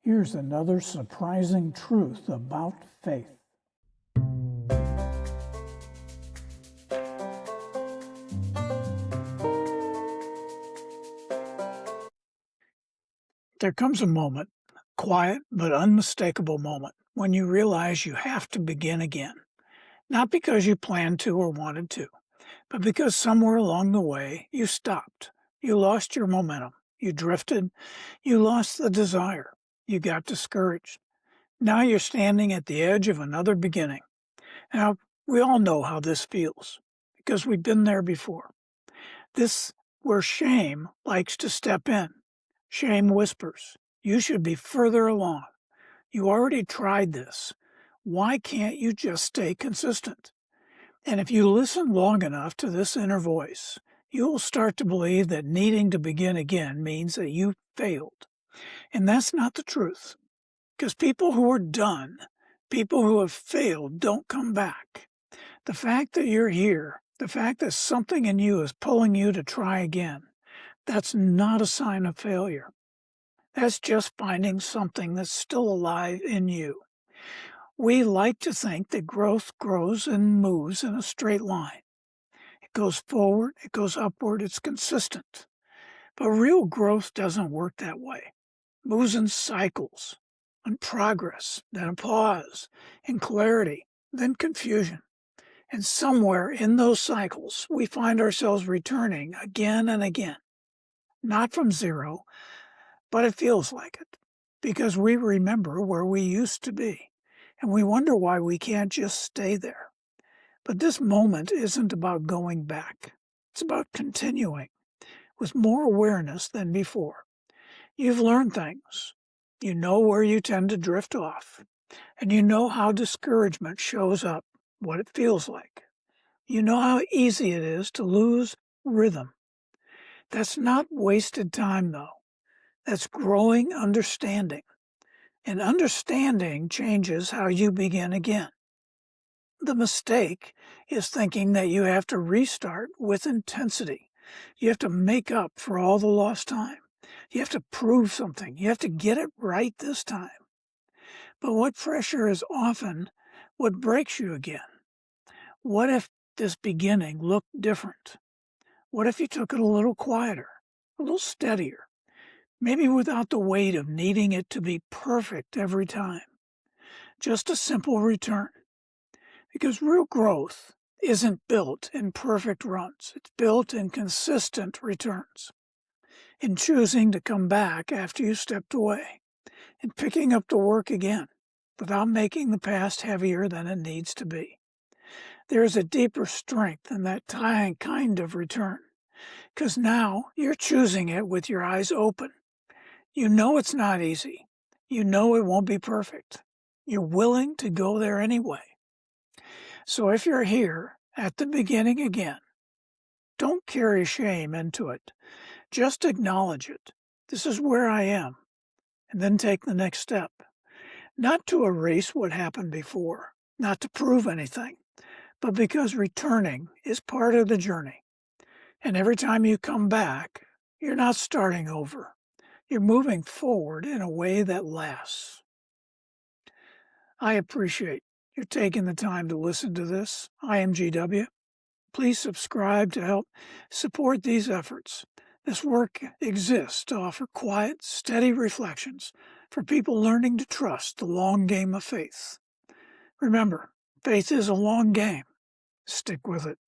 Here's another surprising truth about faith. There comes a moment, quiet but unmistakable moment, when you realize you have to begin again. Not because you planned to or wanted to, but because somewhere along the way you stopped. You lost your momentum. You drifted. You lost the desire. You got discouraged. Now you're standing at the edge of another beginning. Now, we all know how this feels because we've been there before. This where shame likes to step in. Shame whispers, "You should be further along. You already tried this. Why can't you just stay consistent?" And if you listen long enough to this inner voice, you will start to believe that needing to begin again means that you failed. And that's not the truth. Because people who are done, people who have failed, don't come back. The fact that you're here, the fact that something in you is pulling you to try again, that's not a sign of failure. That's just finding something that's still alive in you. We like to think that growth grows and moves in a straight line. It goes forward, it goes upward, it's consistent. But real growth doesn't work that way. It moves in cycles, in progress, then a pause, in clarity, then confusion. And somewhere in those cycles, we find ourselves returning again and again. Not from zero, but it feels like it, because we remember where we used to be, and we wonder why we can't just stay there. But this moment isn't about going back. It's about continuing with more awareness than before. You've learned things. You know where you tend to drift off, and you know how discouragement shows up, what it feels like. You know how easy it is to lose rhythm. That's not wasted time, though. That's growing understanding. And understanding changes how you begin again. The mistake is thinking that you have to restart with intensity. You have to make up for all the lost time. You have to prove something. You have to get it right this time. But what pressure is often what breaks you again? What if this beginning looked different? What if you took it a little quieter, a little steadier, maybe without the weight of needing it to be perfect every time? Just a simple return. Because real growth isn't built in perfect runs. It's built in consistent returns. In choosing to come back after you stepped away. In picking up the work again without making the past heavier than it needs to be. There is a deeper strength in that kind of return. Because now you're choosing it with your eyes open. You know it's not easy. You know it won't be perfect. You're willing to go there anyway. So if you're here at the beginning again, don't carry shame into it. Just acknowledge it. This is where I am. And then take the next step. Not to erase what happened before, not to prove anything, but because returning is part of the journey. And every time you come back, you're not starting over. You're moving forward in a way that lasts. I appreciate you taking the time to listen to this. I am GW. Please subscribe to help support these efforts. This work exists to offer quiet, steady reflections for people learning to trust the long game of faith. Remember, faith is a long game. Stick with it.